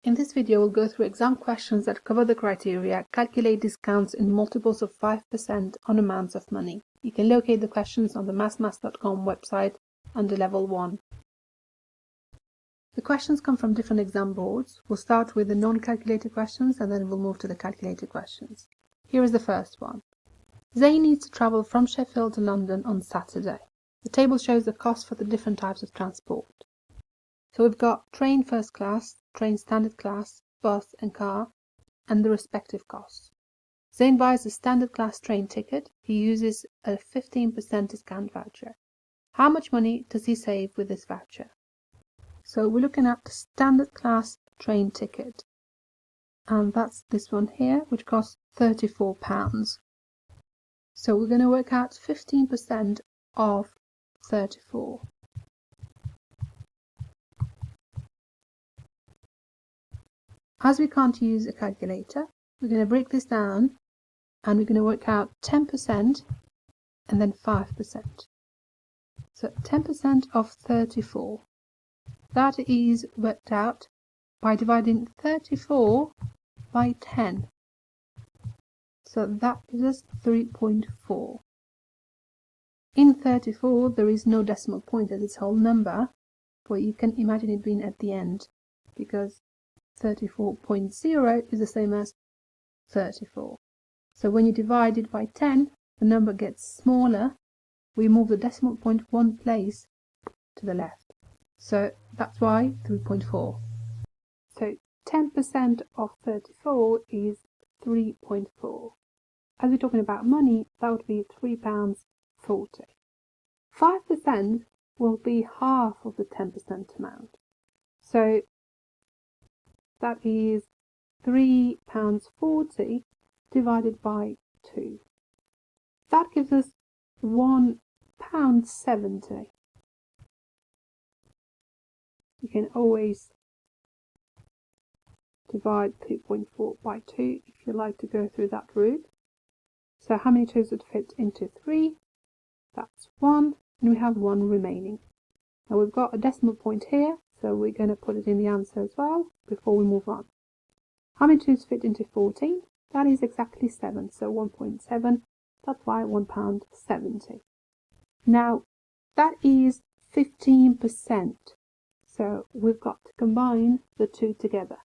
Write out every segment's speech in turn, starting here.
In this video, we'll go through exam questions that cover the criteria, calculate discounts in multiples of 5% on amounts of money. You can locate the questions on the mathsmaths.com website under Level 1. The questions come from different exam boards. We'll start with the non-calculated questions and then we'll move to the calculated questions. Here is the first one. Zain needs to travel from Sheffield to London on Saturday. The table shows the cost for the different types of transport. So we've got train first class, train standard class, bus and car, and the respective costs. Zain buys a standard class train ticket. He uses a 15% discount voucher. How much money does he save with this voucher? So we're looking at the standard class train ticket. And that's this one here, which costs £34. So we're going to work out 15% of 34. As we can't use a calculator, we're going to break this down and we're going to work out 10% and then 5%. So 10% of 34. That is worked out by dividing 34 by 10. So that gives us 3.4. In 34, there is no decimal point as its whole number, but you can imagine it being at the end because 34.0 is the same as 34. So when you divide it by 10, the number gets smaller. We move the decimal point one place to the left. So that's why 3.4. So 10% of 34 is 3.4. As we're talking about money, that would be £3.40. 5% will be half of the 10% amount. So that is £3.40 divided by 2. That gives us £1.70. You can always divide 3.4 by 2 if you like to go through that route. So how many 2's would fit into 3? That's 1, and we have 1 remaining. Now we've got a decimal point here, so we're going to put it in the answer as well before we move on. How many 2's fit into 14? That is exactly 7, so 1.7. That's why £1.70. Now that is 15%. So we've got to combine the two together.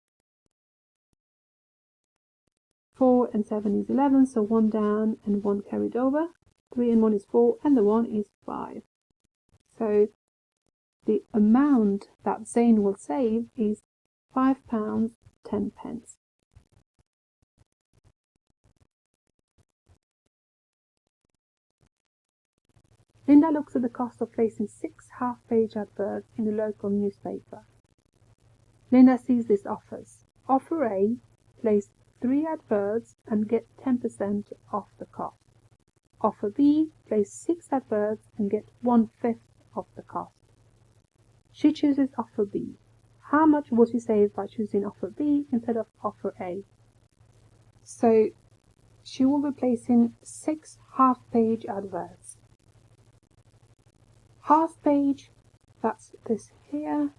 4 and 7 is 11, so 1 down and 1 carried over. 3 and 1 is 4, and the 1 is 5. So the amount that Zain will save is £5.10. Linda looks at the cost of placing 6 half-page adverts in a local newspaper. Linda sees these offers. Offer A, place 3 adverts and get 10% off the cost. Offer B, place 6 adverts and get 1/5 of the cost. She chooses offer B. How much will she save by choosing offer B instead of offer A? So she will be placing 6 half-page adverts. Half page, that's this here.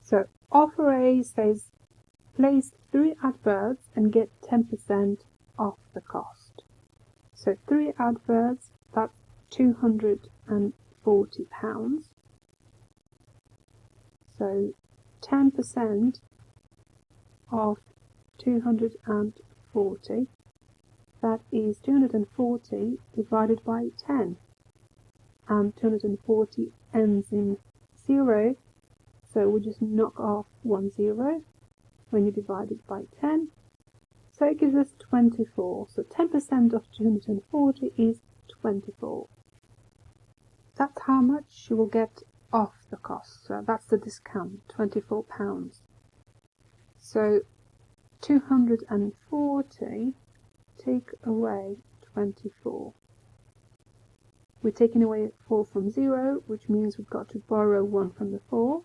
So offer A says place 3 adverts and get 10% off the cost. So 3 adverts, that's £240. So 10% of 240, that is 240 divided by 10. And 240 ends in 0, so we just knock off 1 0 when you divide it by 10. So it gives us 24. So 10% of 240 is 24. That's how much you will get off the cost. So that's the discount, £24. So 240 take away 24. We're taking away 4 from 0, which means we've got to borrow 1 from the 4.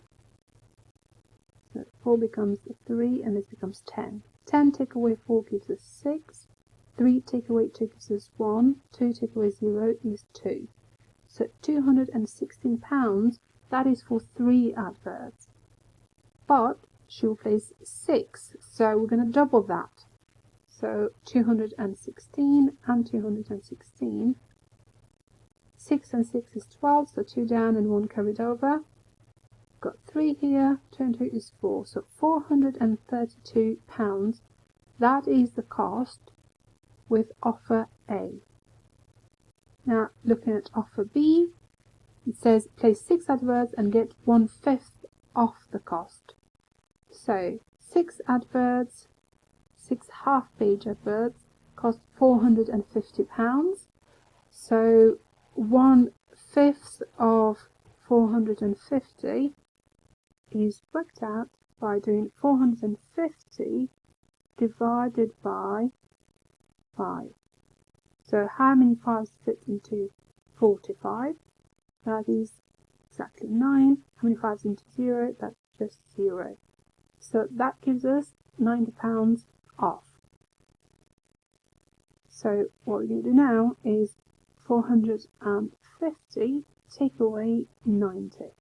So 4 becomes 3 and this becomes 10. 10 take away 4 gives us 6. 3 take away 2 gives us 1. 2 take away 0 is 2. So £216 that is for 3 adverts. But she will place 6, so we're going to double that. So 216 and 216. 6 and 6 is 12, so 2 down and 1 carried over. Got 3 here, 2 and 2 is 4, so £432. That is the cost with offer A. Now looking at offer B, it says place 6 adverts and get 1/5 off the cost. So 6 adverts, 6 half-page adverts cost £450. So 1/5 of 450 is worked out by doing 450 divided by 5. So how many 5s fit into 45? That is exactly 9. How many 5s into 0? That's just 0. So that gives us £90 off. So what we're going to do now is 450 take away 90.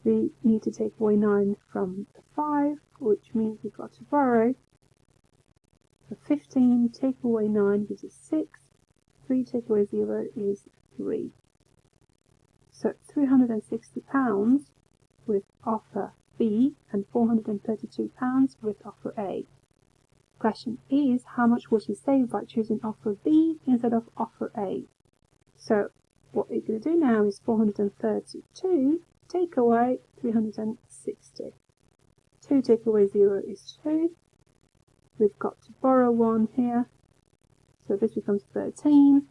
We need to take away 9 from the 5, which means we've got to borrow. So 15 take away 9 gives us 6. 3 take away 0 is 3. So £360 with offer B and £432 with offer A. Question is, how much will she save by choosing offer B instead of offer A? So what we're going to do now is 432 take away 360. 2 take away 0 is 2. We've got to borrow 1 here, so this becomes 13.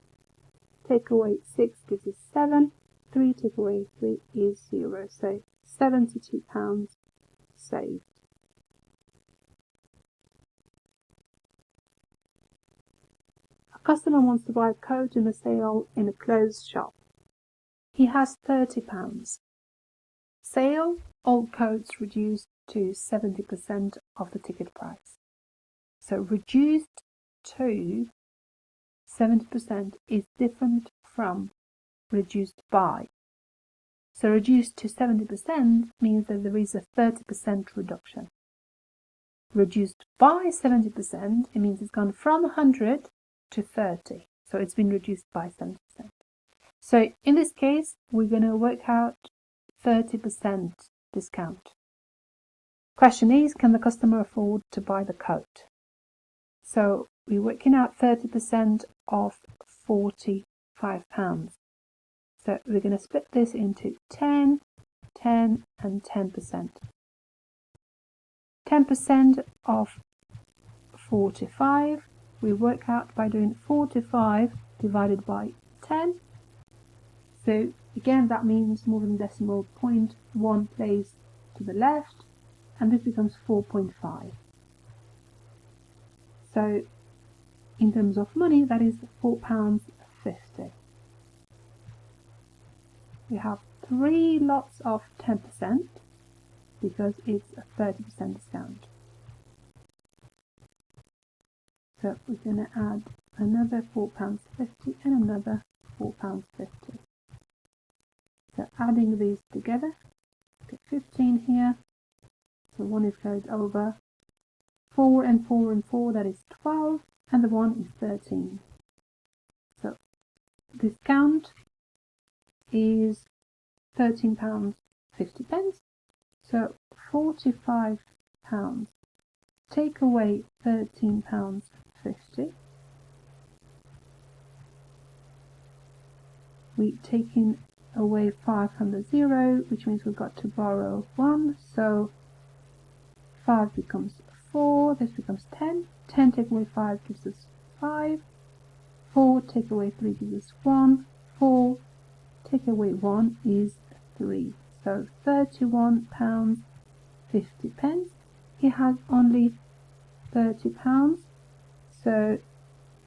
Take away 6 gives us 7. 3 take away 3 is 0, so £72 saved. A customer wants to buy a coat in a sale in a clothes shop. He has £30. Sale, all coats reduced to 70% of the ticket price. So reduced to 70% is different from reduced by. So reduced to 70% means that there is a 30% reduction. Reduced by 70%, it means it's gone from 100 to 30. So it's been reduced by 70%. So in this case, we're going to work out 30% discount. Question is, can the customer afford to buy the coat? So we're working out 30% of £45. So we're going to split this into 10, 10 and 10%. 10% of 45, we work out by doing 45 divided by 10. So again, that means moving the decimal point 1 place to the left, and this becomes 4.5. So in terms of money, that is £4.50. We have 3 lots of 10% because it's a 30% discount. So we're going to add another £4.50 and another £4.50. So adding these together, get 15 here, so 1 is carried over, 4 and 4 and 4, that is 12, and the 1 is 13. So discount is £13.50, so £45. Take away £13.50. We've taken away 5 from the 0, which means we've got to borrow 1, so 5 becomes 4, this becomes 10. 10 take away 5 gives us 5. 4 take away 3 gives us 1. 4 take away 1 is 3. So £31.50. He has only £30. So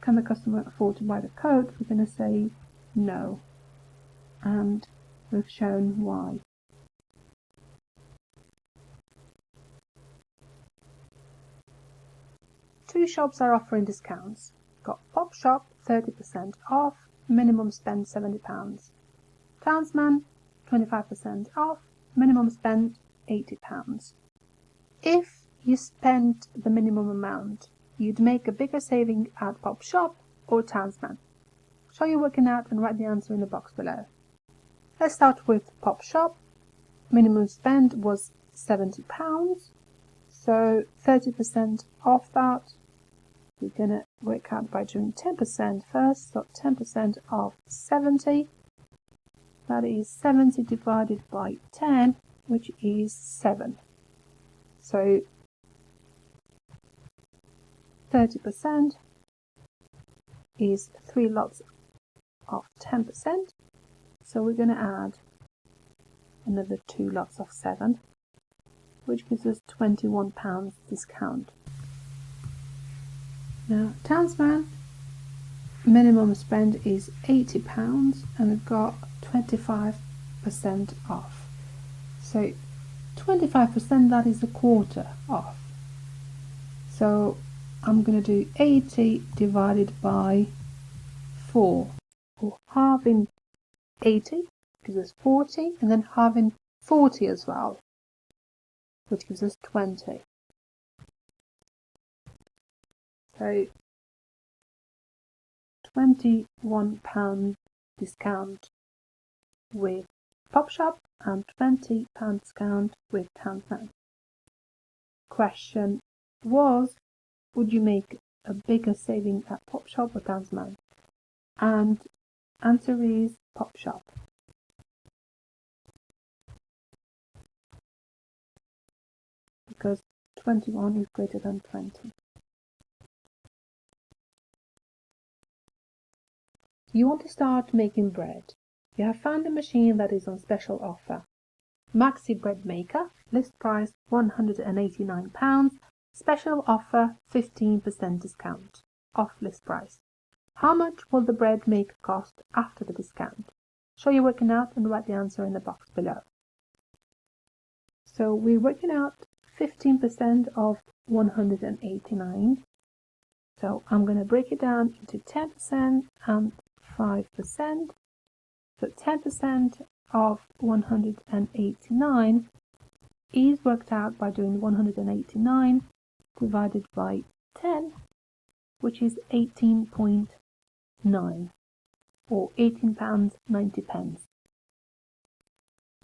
can the customer afford to buy the coat? We're going to say no. And we've shown why. Two shops are offering discounts. Got Pop Shop 30% off, minimum spend £70. Townsman 25% off, minimum spend £80. If you spent the minimum amount, you'd make a bigger saving at Pop Shop or Townsman. Show you working out and write the answer in the box below. Let's start with Pop Shop. Minimum spend was £70, so 30% off that. We're going to work out by doing 10% first, so 10% of 70, that is 70 divided by 10, which is 7. So 30% is 3 lots of 10%, so we're going to add another 2 lots of 7, which gives us £21 discount. Now, Townsman minimum spend is £80 and we've got 25% off. So 25%, that is a quarter off. So I'm going to do 80 divided by 4, or halving 80 gives us 40, and then halving 40 as well, which gives us 20. So £21 discount with Pop Shop and £20 discount with Townsman. Question was, would you make a bigger saving at Pop Shop or Townsman? And answer is Pop Shop. Because 21 is greater than 20. You want to start making bread. You have found a machine that is on special offer. Maxi Bread Maker, list price £189, special offer 15% discount, off list price. How much will the bread maker cost after the discount? Show you working out and write the answer in the box below. So we're working out 15% of 189. So I'm going to break it down into 10% and 5%. So 10% of 189 is worked out by doing 189 divided by 10, which is 18.9, or £18.90.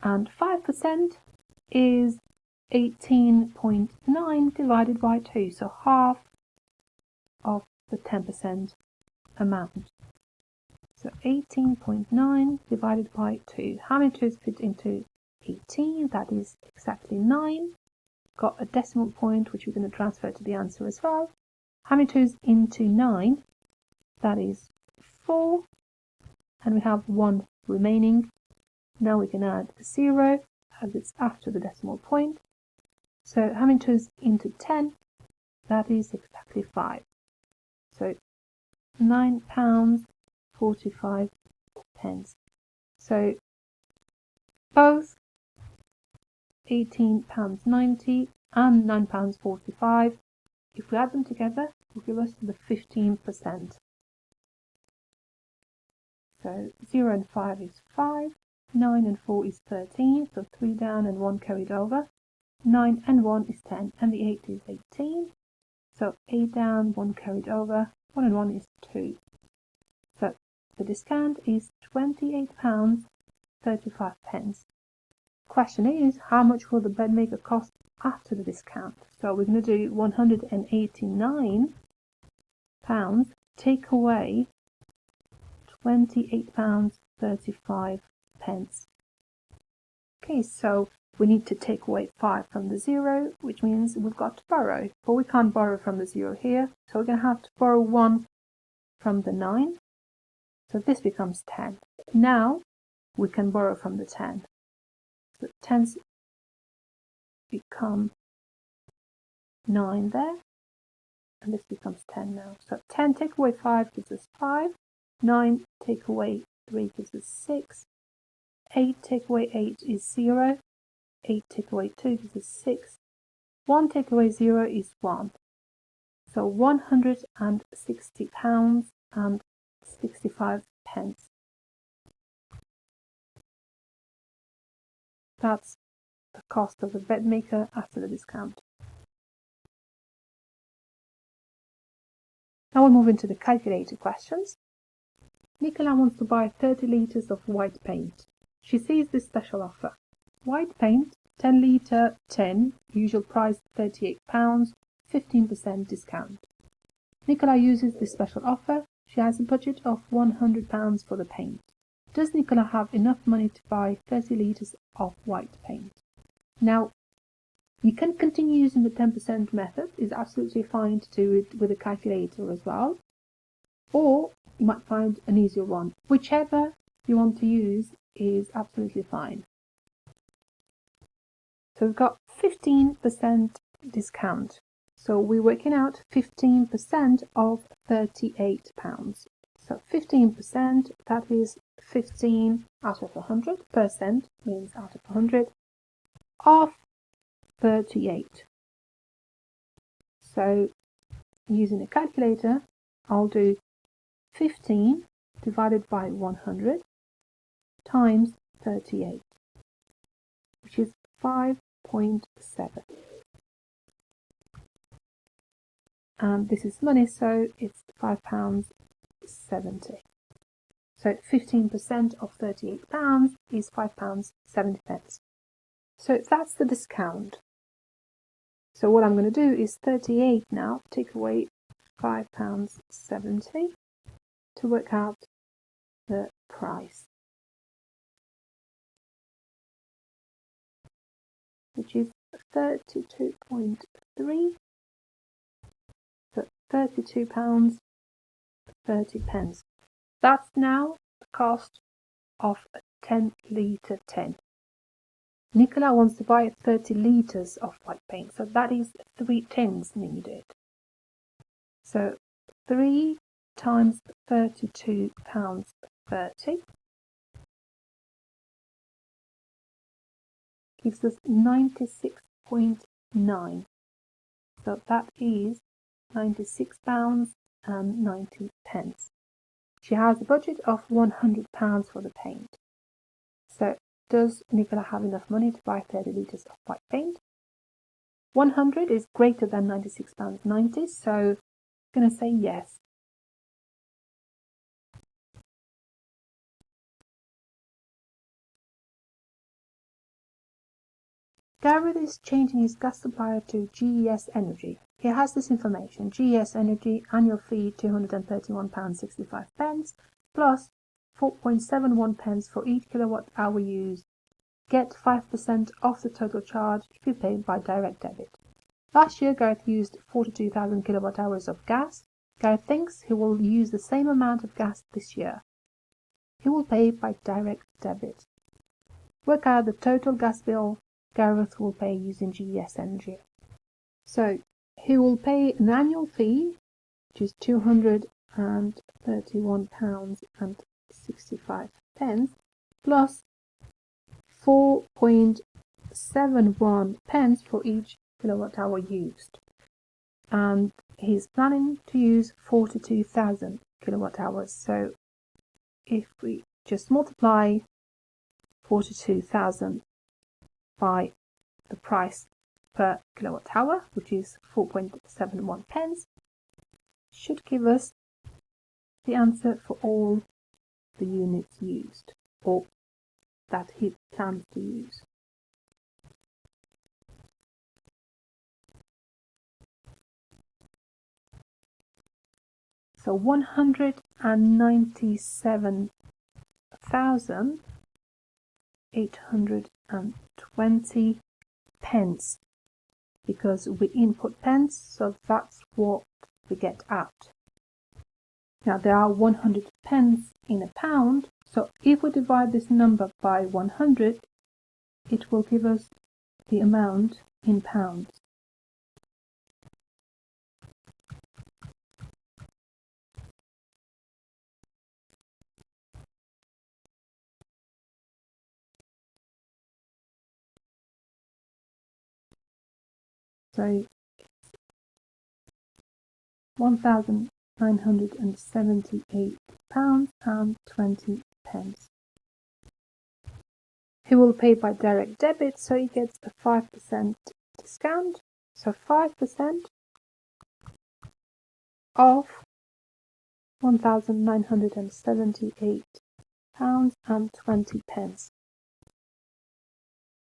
And 5% is 18.9 divided by 2, so half of the 10% amount. So 18.9 divided by 2. How many 2's fit into 18? That is exactly 9. Got a decimal point which we're going to transfer to the answer as well. How many 2's into 9? That is 4. And we have 1 remaining. Now we can add 0 as it's after the decimal point. So how many 2's into 10? That is exactly 5. So £9.45. So both £18.90 and £9.45, if we add them together, will give us the 15%. So 0 and 5 is 5, 9 and 4 is 13, so 3 down and 1 carried over. 9 and 1 is 10, and the 8 is 18. So 8 down, 1 carried over, 1 and 1 is 2. So the discount is £28.35. Question is, how much will the bread maker cost after the discount? So we're going to do £189, take away £28.35. Okay, so we need to take away 5 from the 0, which means we've got to borrow. But we can't borrow from the 0 here, so we're going to have to borrow 1 from the 9. So this becomes 10. Now we can borrow from the 10. So 10's become 9 there, and this becomes 10 now. So 10 take away 5 gives us 5. 9 take away 3 gives us 6. 8 take away 8 is 0. 8 take away 2 gives us 6. 1 take away 0 is 1. So £160.65. That's the cost of the bed maker after the discount. Now we'll move into the calculated questions. Nicola wants to buy 30 litres of white paint. She sees this special offer. White paint, 10 litre tin, usual price £38, 15% discount. Nicola uses this special offer. She has a budget of £100 for the paint. Does Nicola have enough money to buy 30 litres of white paint? Now, you can continue using the 10% method. It's absolutely fine to do it with a calculator as well. Or you might find an easier one. Whichever you want to use is absolutely fine. So we've got 15% discount. So we're working out 15% of £38. So 15%, that is 15 out of 100. Percent means out of 100 of 38. So using a calculator, I'll do 15 divided by 100 times 38, which is 5.7. And this is money, so it's £5.70. So 15% of £38 is £5.70. So that's the discount. So what I'm going to do is 38 now, take away £5.70 to work out the price, which is 32.3. So £32.30. That's now the cost of a 10 litre tin. Nicola wants to buy 30 litres of white paint, so that is 3 tins needed. So 3 times £32.30 gives us 96.9. So that is £96.90. She has a budget of £100 for the paint. So does Nicola have enough money to buy 30 litres of white paint? 100 is greater than £96.90, so I'm going to say yes. Gareth is changing his gas supplier to GES Energy. He has this information: GES Energy annual fee £231.65 plus 4.71 pence for each kilowatt hour used. Get 5% off the total charge if you pay by direct debit. Last year Gareth used 42,000 kilowatt hours of gas. Gareth thinks he will use the same amount of gas this year. He will pay by direct debit. Work out the total gas bill Gareth will pay using GES Energy. So he will pay an annual fee, which is £231.65 plus 4.71 pence for each kilowatt hour used. And he's planning to use 42,000 kilowatt hours. So if we just multiply 42,000 by the price per kilowatt hour, which is 4.71 pence, should give us the answer for all the units used, or that he plans to use. So 197,820 pence, because we input pence, so that's what we get out. Now there are 100 pence in a pound, so if we divide this number by 100, it will give us the amount in pounds. So £1,978.20. He will pay by direct debit, so he gets a 5% discount. So 5% of £1,978.20.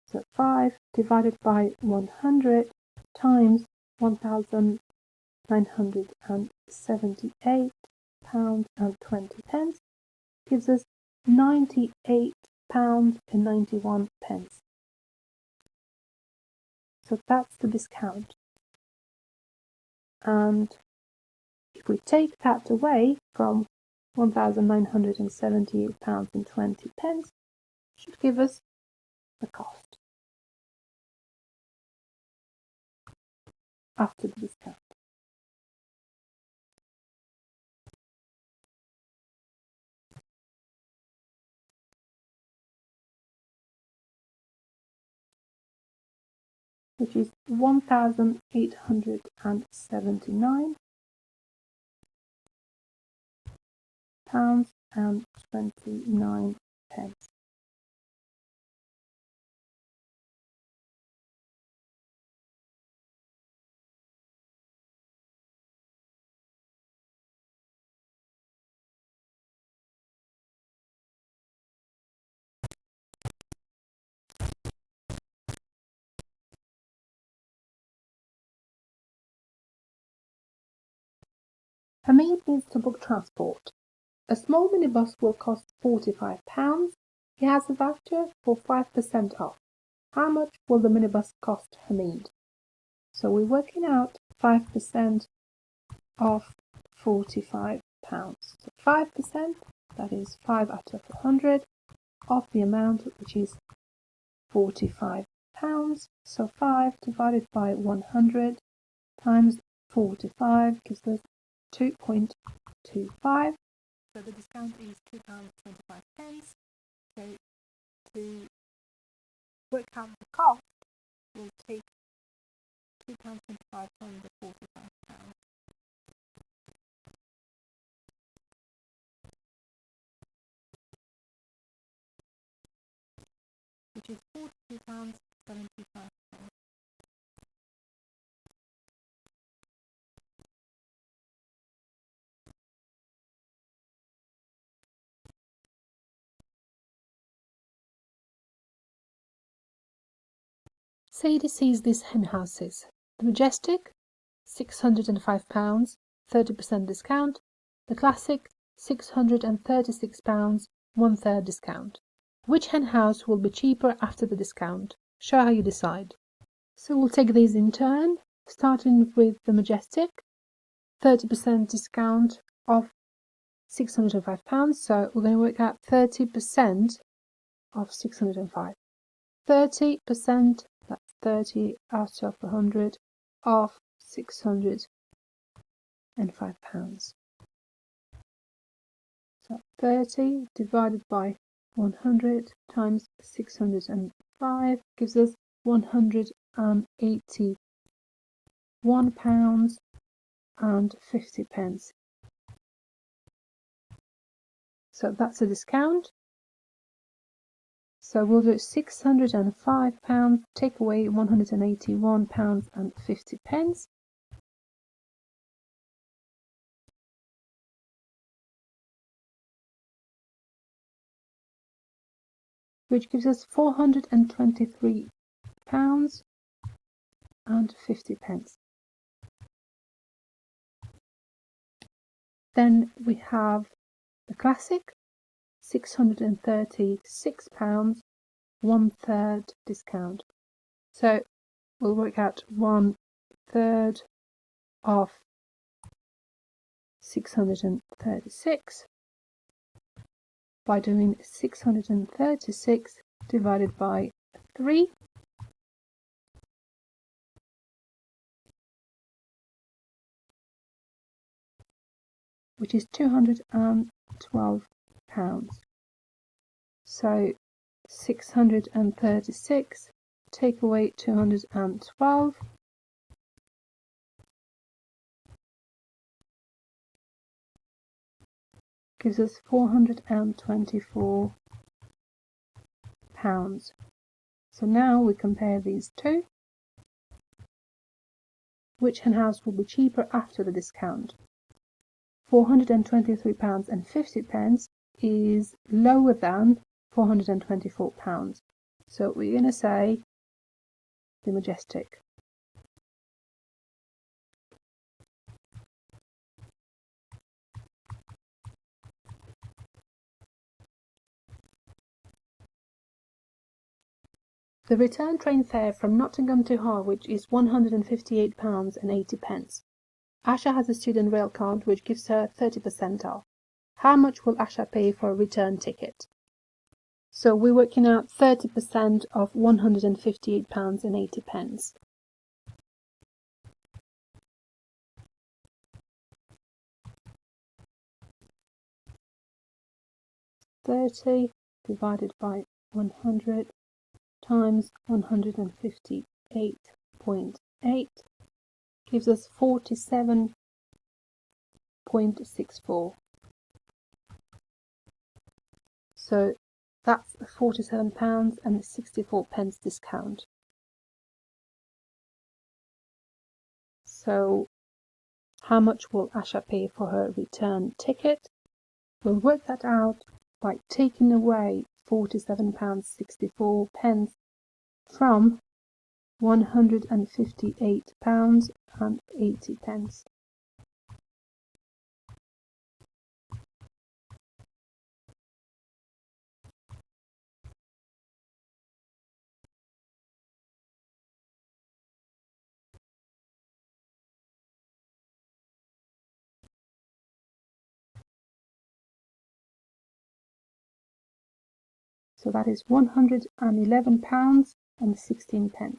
So 5 divided by 100 times £1,978.20 gives us £98.91. So that's the discount. And if we take that away from £1,978.20, it should give us the cost after the discount. Which is £1,879.29. Hamid needs to book transport. A small minibus will cost £45. He has a voucher for 5% off. How much will the minibus cost Hamid? So we're working out 5% of £45. So 5%, that is 5 out of 100 of the amount, which is £45. So 5 divided by 100 times 45 gives us 2.25. So the discount is £2.25. So to work out the cost, we'll take £2.25 from the £45, which is £42.75. Sadie sees these hen houses. The Majestic, £605, 30% discount. The Classic, £636, 1/3 discount. Which hen house will be cheaper after the discount? Show how you decide. So we'll take these in turn, starting with the Majestic, 30% discount of £605. So we're going to work out 30% of 605. 30%, that's 30 out of 100 of £605. So 30 divided by 100 times 605 gives us £181.50. So that's a discount. So we'll do £605, take away £181.50, which gives us £423.50. Then we have the Classic, £636, 1/3 discount. So we'll work out 1/3 of 636 by doing 636 divided by 3, which is £212. So 636 take away 212 gives us £424. So now we compare these two. Which hen house will be cheaper after the discount? £423.50 is lower than £424. So we're going to say the Majestic. The return train fare from Nottingham to Harwich is £158.80. Asha has a student rail card which gives her 30% off. How much will Asha pay for a return ticket? So we're working out 30% of £158.80. 30 divided by 100 times 158.8 gives us 47.64. So that's £47.64 discount. So how much will Asha pay for her return ticket? We'll work that out by taking away £47.64 from £158.80. So that is £111.16.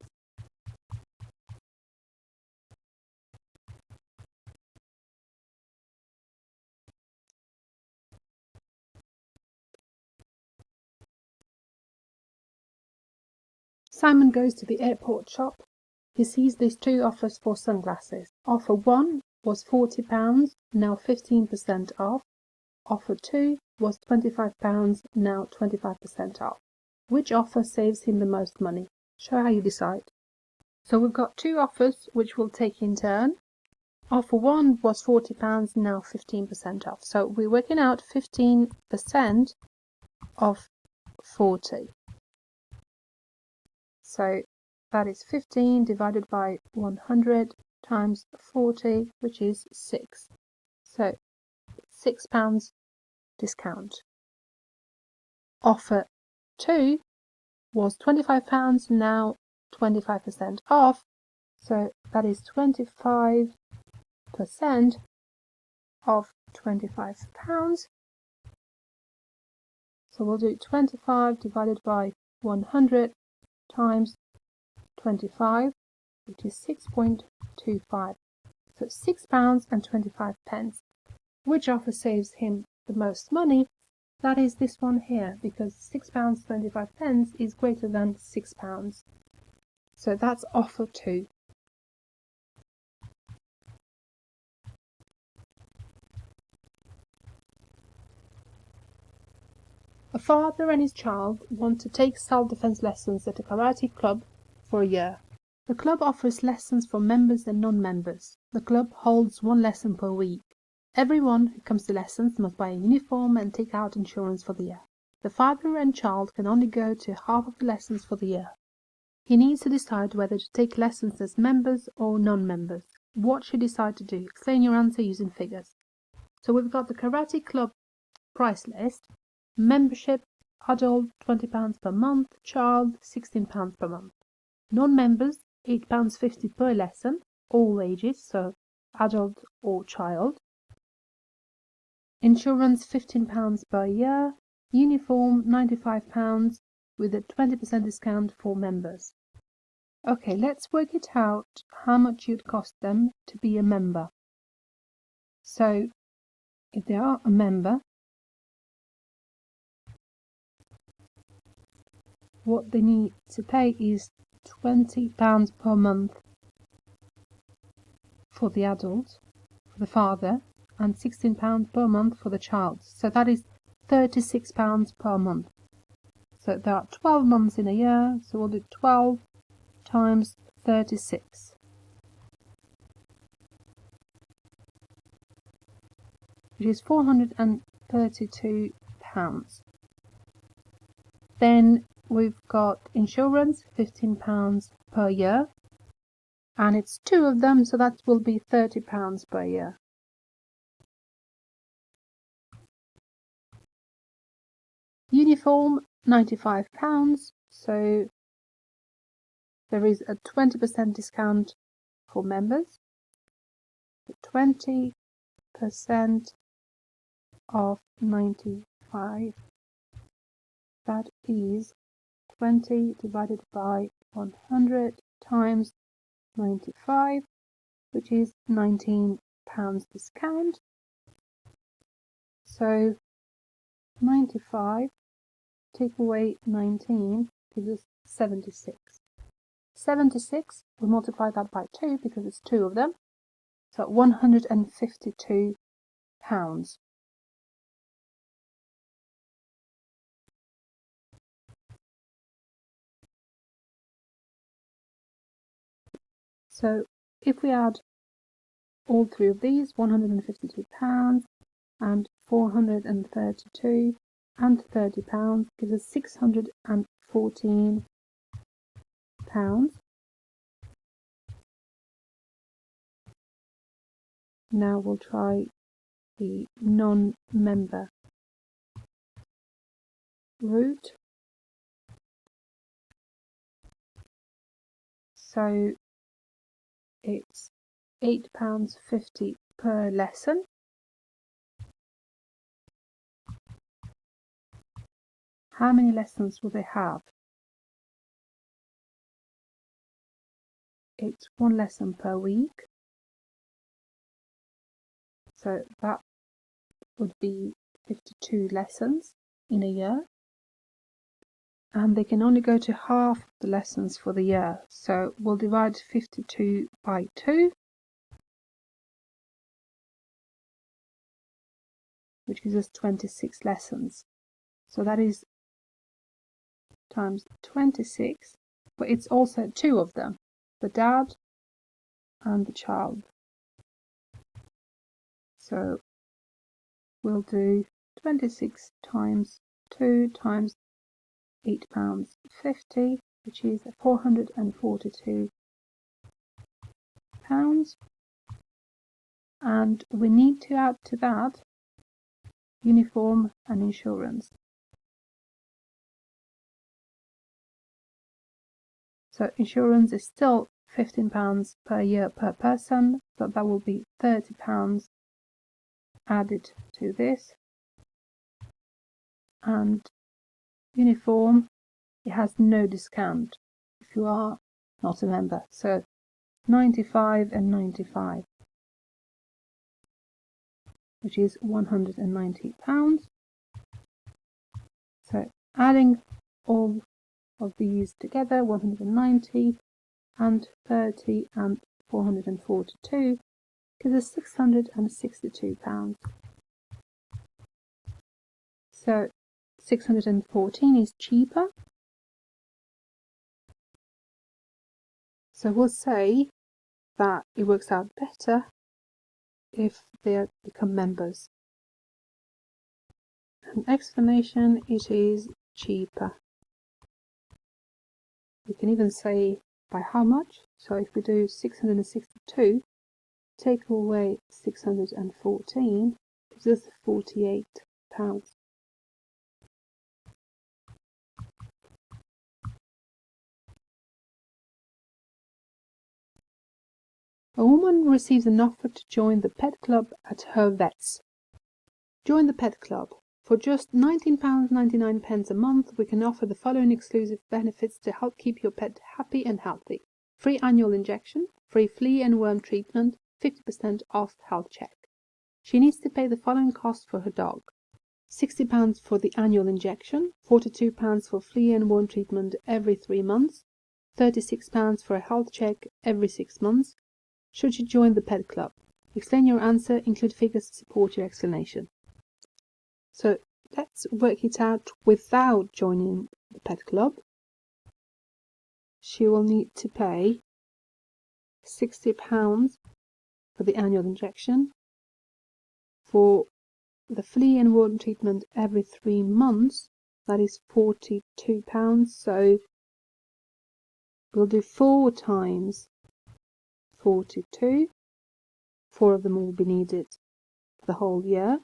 Simon goes to the airport shop. He sees these two offers for sunglasses. Offer 1 was £40, now 15% off. Offer 2 was £25, now 25% off. Which offer saves him the most money? Show how you decide. So we've got two offers which we'll take in turn. Offer 1 was £40, now 15% off. So we're working out 15% of 40. So that is 15 divided by 100 times 40, which is 6. So £6 discount. Offer 2 was £25, now 25% off. So that is 25% of £25. So we'll do 25 divided by 100 times 25, which is 6.25. So £6.25. Which offer saves him the most money? That is this one here, because £6.25 is greater than £6. So that's offer 2. A father and his child want to take self-defense lessons at a karate club for a year. The club offers lessons for members and non-members. The club holds one lesson per week. Everyone who comes to lessons must buy a uniform and take out insurance for the year. The father and child can only go to half of the lessons for the year. He needs to decide whether to take lessons as members or non-members. What should he decide to do? Explain your answer using figures. So we've got the karate club price list. Membership, adult £20 per month, child £16 per month. Non-members £8.50 per lesson, all ages, so adult or child. Insurance £15 per year. Uniform £95 with a 20% discount for members. Okay, let's work it out how much it would cost them to be a member. So if they are a member, what they need to pay is £20 per month for the adult, for the father, and £16 per month for the child. So that is £36 per month. So there are 12 months in a year, so we'll do 12 times 36, which is £432. Then we've got insurance, £15 per year, and it's 2 of them, so that will be £30 per year. Uniform, £95, so there is a 20% discount for members. 20% of 95, that is 20 divided by 100 times 95, which is £19 discount. So 95 take away 19 gives us 76. 76, we multiply that by 2 because it's 2 of them, so £152. So if we add all 3 of these, £152 and 432 and £30 gives us £614. Now we'll try the non-member route. So it's £8.50 per lesson. How many lessons will they have? It's 1 lesson per week. So that would be 52 lessons in a year. And they can only go to half the lessons for the year. So we'll divide 52 by 2, which gives us 26 lessons. So that is times 26, but it's also 2 of them, the dad and the child. So we'll do 26 times 2 times £8.50, which is £442. And we need to add to that uniform and insurance. So insurance is still £15 per year per person, so that will be £30 added to this. And uniform, it has no discount if you are not a member, so 95 and 95, which is £190. So adding all of these together, 190 and 30 and 442, gives us £662. So 614 is cheaper. So we'll say that it works out better if they become members. An explanation, it is cheaper. We can even say by how much. So if we do 662, take away 614, gives us £48. A woman receives an offer to join the pet club at her vet's. Join the pet club. For just £19.99 a month, we can offer the following exclusive benefits to help keep your pet happy and healthy. Free annual injection, free flea and worm treatment, 50% off health check. She needs to pay the following costs for her dog. £60 for the annual injection, £42 for flea and worm treatment every 3 months, £36 for a health check every 6 months, should you join the pet club. Explain your answer, include figures to support your explanation. So let's work it out without joining the pet club. She will need to pay £60 for the annual injection. For the flea and worm treatment every 3 months, that is £42. So we'll do 4 times 42. 4 of them will be needed for the whole year.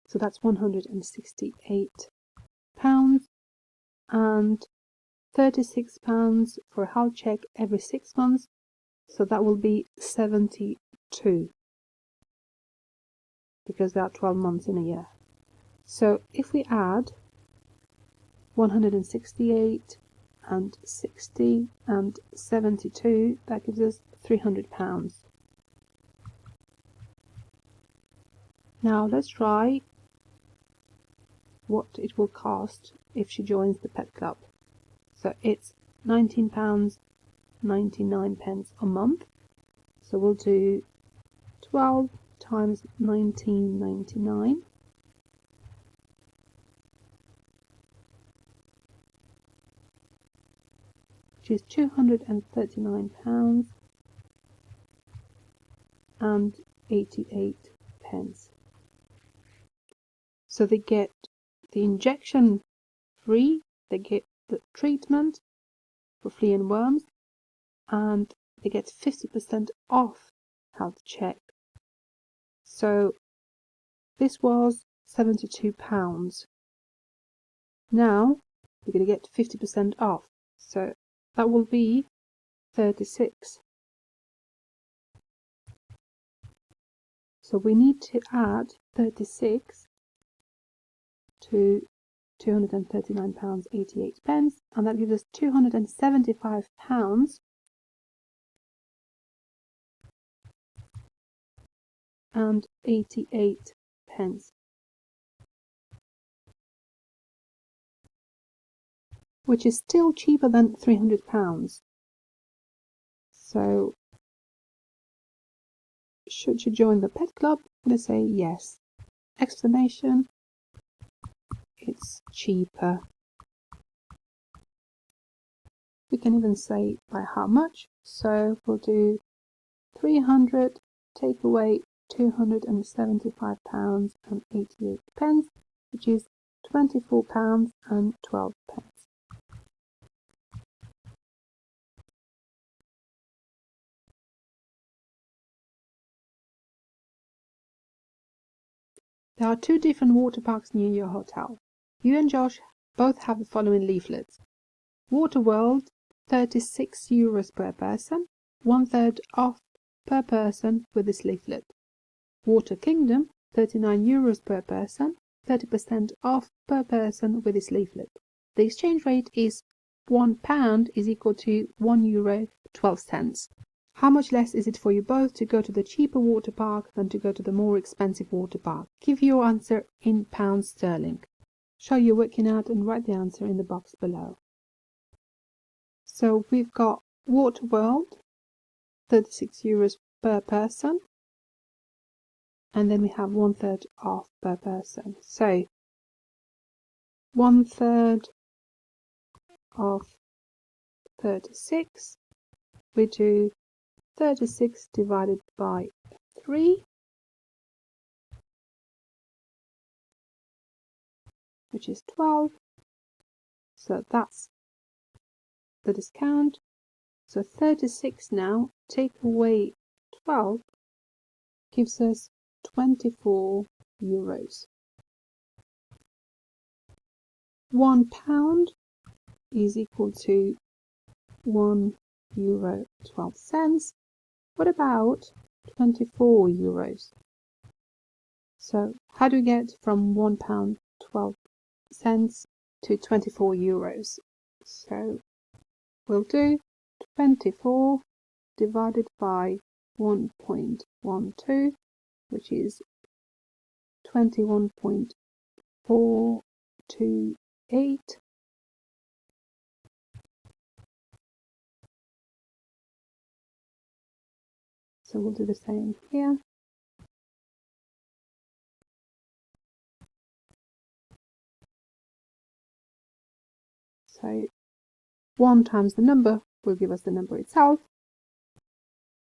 So that's £168 and £36 for a health check every 6 months. So that will be 72 because there are 12 months in a year. So if we add 168 and 60 and 72, that gives us £300. Now let's try what it will cost if she joins the pet club. So it's £19.99 a month. So we'll do 12 times £19.99, which is £239 and 88 pence. So they get the injection free, they get the treatment for flea and worms, and they get 50% off health check. So this was £72. Now we're going to get 50% off, so that will be 36. So we need to add 36 to £239.88, and that gives us £275 and 88 pence, which is still cheaper than £300. So should you join the pet club? I'm going to say yes. Explanation: it's cheaper. We can even say by how much. So we'll do 300 take away £275 and 88 pence, which is £24 and 12 pence. There are 2 different water parks near your hotel. You and Josh both have the following leaflets. Water World, €36 per person, 1/3 off per person with this leaflet. Water Kingdom, €39 per person, 30% off per person with this leaflet. The exchange rate is £1 is equal to €1.12. How much less is it for you both to go to the cheaper water park than to go to the more expensive water park? Give your answer in pounds sterling. Show you working out and write the answer in the box below. So we've got Water World, €36 per person, and then we have 1/3 off per person. So 1/3 of 36, we do 36 divided by 3, which is 12. So that's the discount. So 36 now, take away 12, gives us €24. £1 is equal to €1.12. What about €24? So how do we get from £1.12 to €24? So we'll do 24 divided by 1.12, which is 21.428. So So we'll do the same here. So 1 times the number will give us the number itself.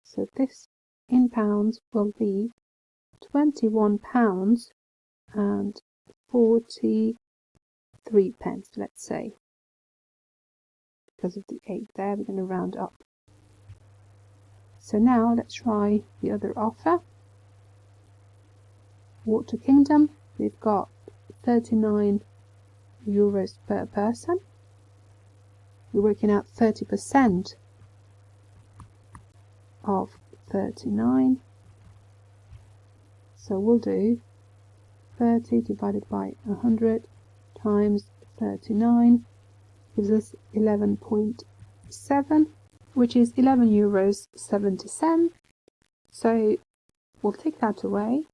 So this in pounds will be £21 and 43 pence, let's say. Because of the 8 there, we're going to round up. So now let's try the other offer. Water Kingdom, we've got €39 per person. We're working out 30% of 39. So we'll do 30 divided by 100 times 39 gives us 11.7, which is €11.70. So we'll take that away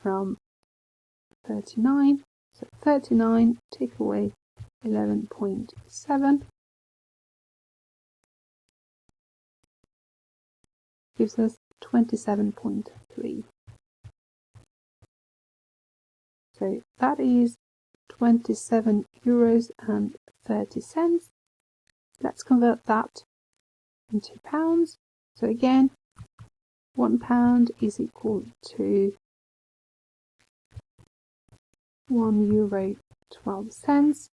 from 39. So 39 take away 11.7 gives us 27.3. So that is €27.30. Let's convert that into pounds. So again, £1 is equal to €1.12.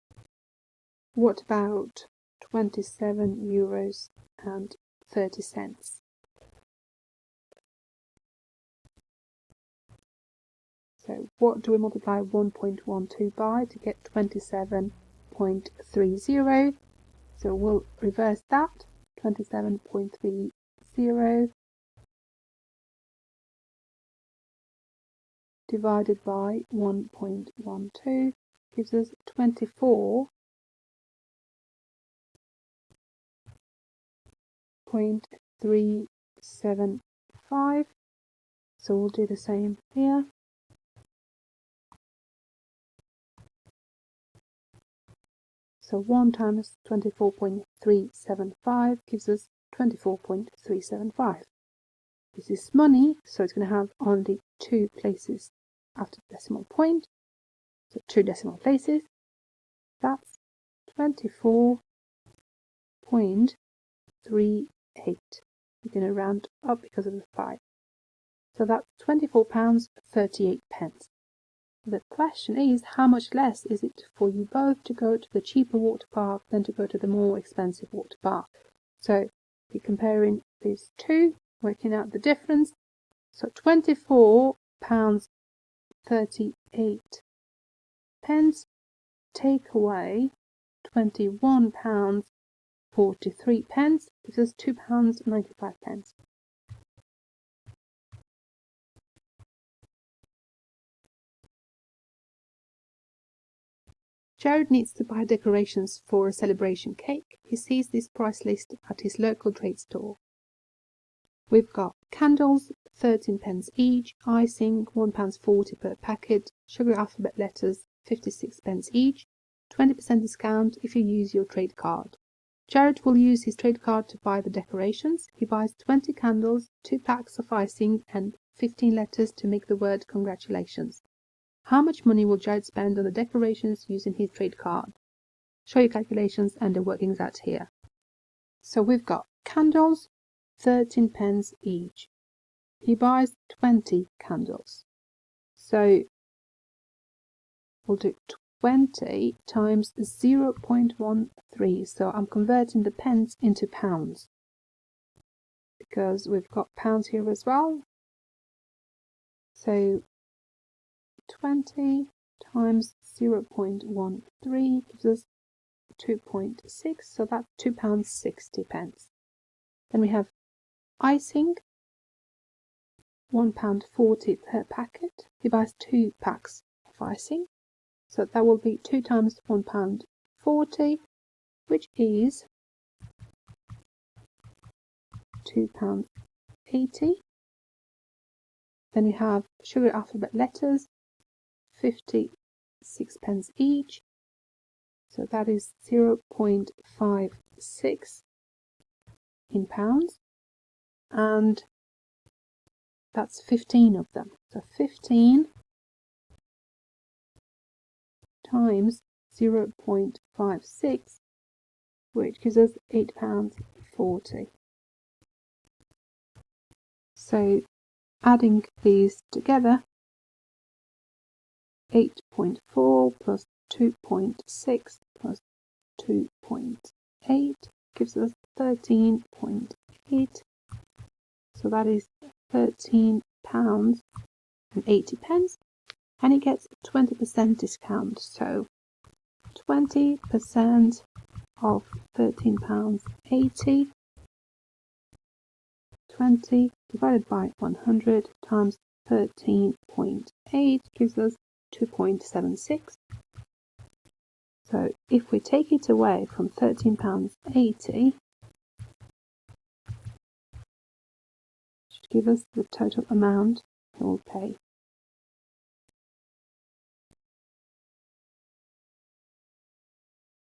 What about €27.30? So what do we multiply 1.12 by to get 27.30? So we'll reverse that. 27.30 divided by 1.12 gives us 24.375. So we'll do the same here. So 1 times 24.375 gives us 24.375. This is money, so it's going to have only 2 places after the decimal point. So 2 decimal places. That's 24.38. We're going to round up because of the 5. So that's £24.38. The question is, how much less is it for you both to go to the cheaper water park than to go to the more expensive water park? So we're comparing these two, working out the difference. So £24.38 take away £21.43 gives us £2.95. Jared needs to buy decorations for a celebration cake. He sees this price list at his local trade store. We've got candles, 13 pence each, icing, £1.40 per packet, sugar alphabet letters, 56 pence each, 20% discount if you use your trade card. Jared will use his trade card to buy the decorations. He buys 20 candles, 2 packs of icing and 15 letters to make the word congratulations. How much money will Jared spend on the decorations using his trade card? Show your calculations and the workings out here. So we've got candles, 13 pence each. He buys 20 candles. So we'll do 20 times 0.13. So I'm converting the pence into pounds because we've got pounds here as well. So 20 times 0.13 gives us 2.6, so that's £2.60. Then we have icing, £1.40 per packet. He buys 2 packs of icing, so that will be 2 times £1.40, which is £2.80. Then we have sugar alphabet letters, 56 pence each, so that is 0.56 in pounds. And that's 15 of them. So 15 times 0.56, which gives us £8.40. So adding these together, 8.4 plus 2.6 plus 2.8 gives us 13.8. So that is £13.80, and he gets a 20% discount. So 20% of £13.80, 20 divided by 100 times 13.8 gives us 2.76. So if we take it away from £13.80, should give us the total amount he will pay.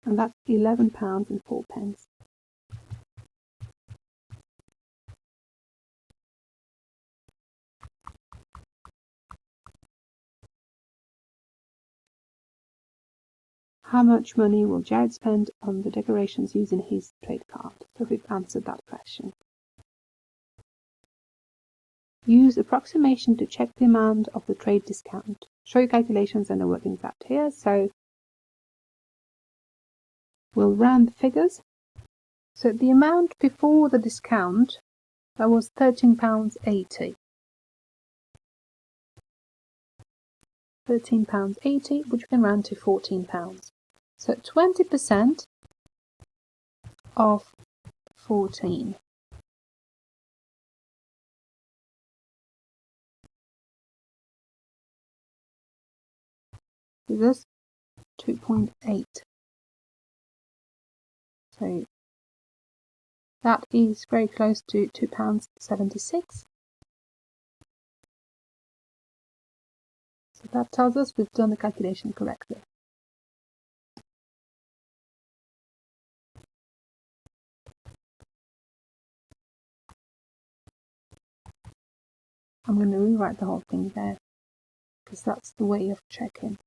And that's £11.04. How much money will Jared spend on the decorations using his trade card? So we've answered that question. Use approximation to check the amount of the trade discount. Show your calculations and the workings out here. So we'll round the figures. So the amount before the discount, that was £13.80. £13.80, which we can round to £14. So 20% of 14. Gives us 2.8. So that is very close to £2.76. So that tells us we've done the calculation correctly. I'm going to rewrite the whole thing there, because that's the way of checking.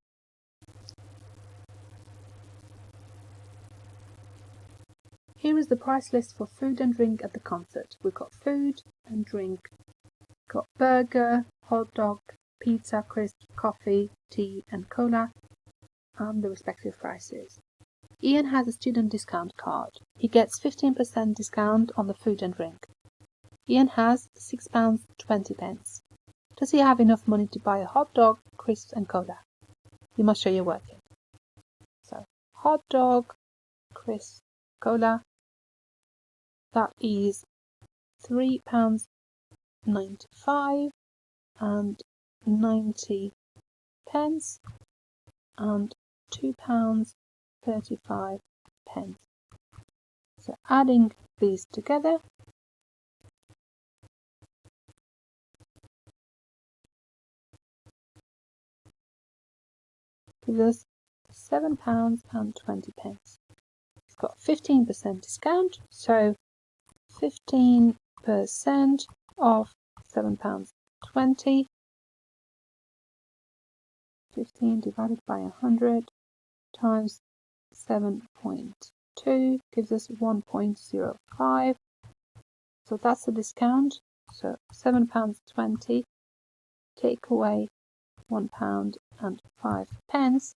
Here is the price list for food and drink at the concert. We've got food and drink. We've got burger, hot dog, pizza, crisp, coffee, tea and cola, and the respective prices. Ian has a student discount card. He gets 15% discount on the food and drink. Ian has £6.20. Does he have enough money to buy a hot dog, crisps and cola? You must show your working. So, hot dog, crisps, cola, that is £3.95 and 90 pence and £2.35. So adding these together, gives us £7.20. It's got 15% discount, so 15% of £7.20. 15 divided by 100 times 7.2 gives us 1.05. So that's the discount. So £7.20, take away £1.05,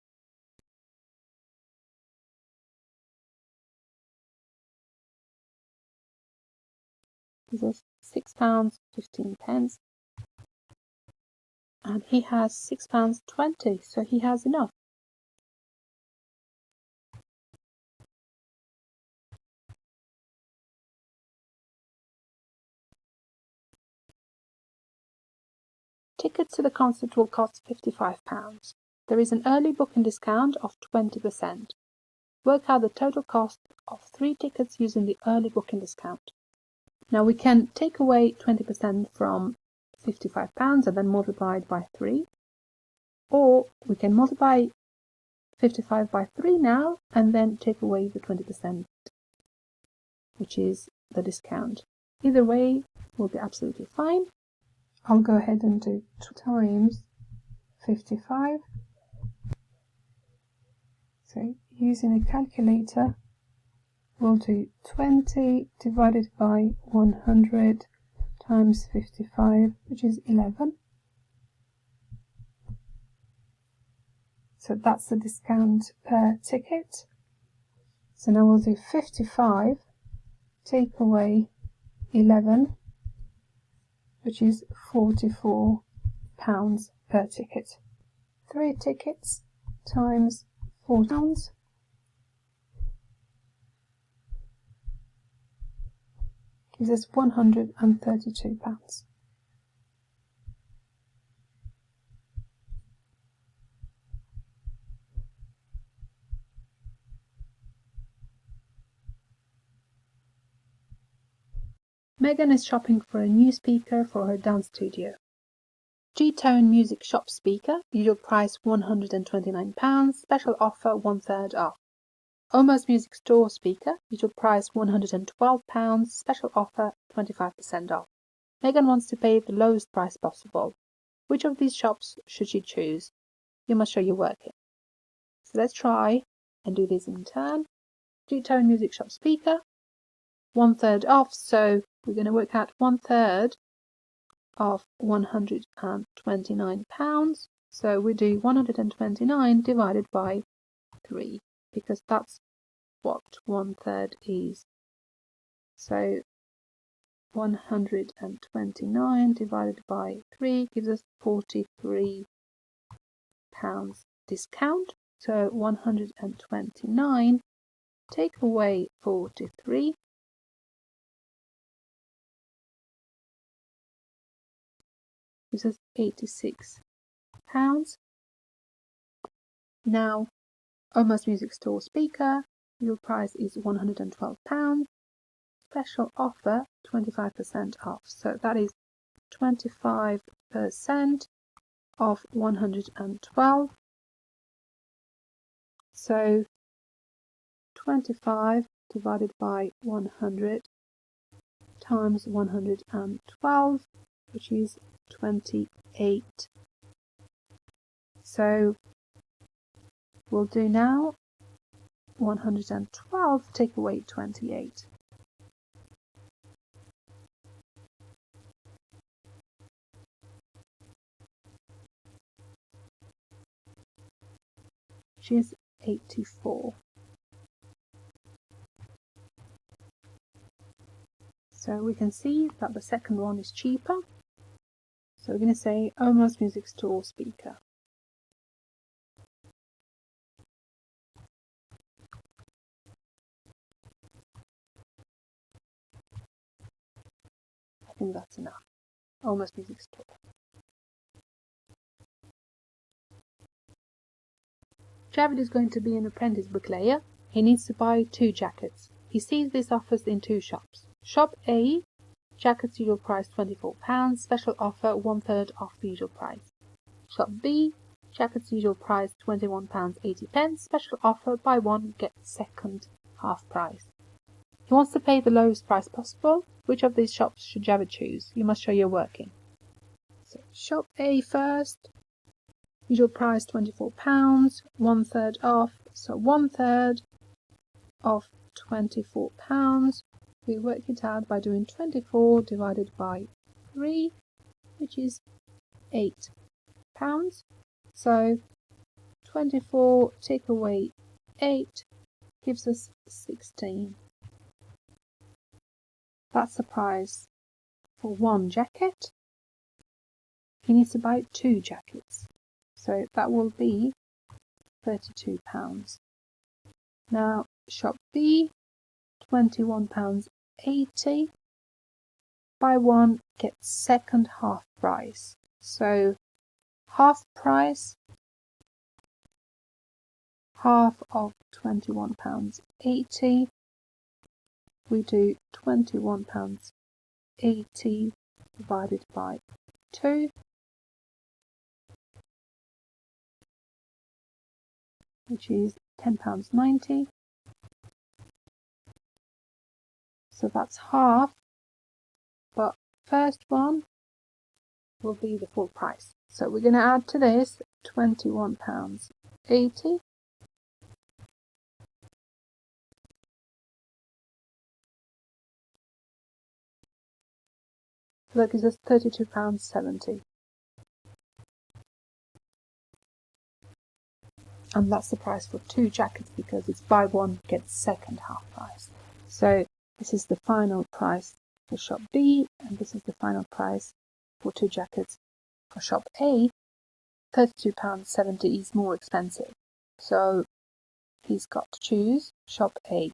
gives us £6.15, and he has £6.20, so he has enough. Tickets to the concert will cost £55. There is an early booking discount of 20%. Work out the total cost of 3 tickets using the early booking discount. Now we can take away 20% from £55 and then multiply it by 3. Or we can multiply 55 by 3 now and then take away the 20%, which is the discount. Either way will be absolutely fine. I'll go ahead and do 2 times 55. So using a calculator, we'll do 20 divided by 100 times 55, which is 11. So that's the discount per ticket. So now we'll do 55, take away 11, which is £44 per ticket. 3 tickets times £4 gives us £132. Megan is shopping for a new speaker for her dance studio. G-Tone Music Shop speaker, usual price £129, special offer 1/3 off. Almost Music Store speaker, usual price £112, special offer 25% off. Megan wants to pay the lowest price possible. Which of these shops should she choose? You must show your working. So let's try and do this in turn. G-Tone Music Shop speaker, 1/3 off, so we're going to work out 1/3 of £129. So we do 129 divided by 3, because that's what 1/3 is. So 129 divided by 3 gives us £43 discount. So 129 take away 43 gives us £86. Now, Almost Music Store speaker, your price is £112. Special offer 25% off. So that is 25% of 112. So 25 divided by 100 times 112, which is 28. So we'll do now 112 take away 28. Which is 84. So we can see that the second one is cheaper. So we're going to say Almost Music Store speaker. I think that's enough. Almost Music Store. Javid is going to be an apprentice bricklayer. He needs to buy 2 jackets. He sees these offers in 2 shops. Shop A, jackets usual price £24, special offer 1/3 off the usual price. Shop B, jackets usual price £21.80, special offer buy one get second half price. He wants to pay the lowest price possible. Which of these shops should Javid choose? You must show your working. So shop A first, usual price £24, 1/3 off, so 1/3 of £24. We work it out by doing 24 divided by 3, which is £8. So 24 take away 8 gives us 16. That's the price for 1 jacket. He needs to buy 2 jackets, so that will be £32. Now shop B, £21.80. Buy one get second half price. So half price, half of £21.80. We do £21.80 divided by 2, which is £10.90. So that's half, but first one will be the full price. So we're going to add to this £21.80. So that gives us £32.70. And that's the price for 2 jackets, because it's buy one get second half price. So this is the final price for shop B, and this is the final price for 2 jackets for shop A. £32.70 is more expensive, so he's got to choose shop A.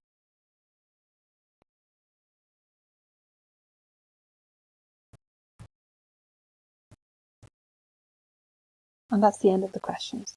And that's the end of the questions.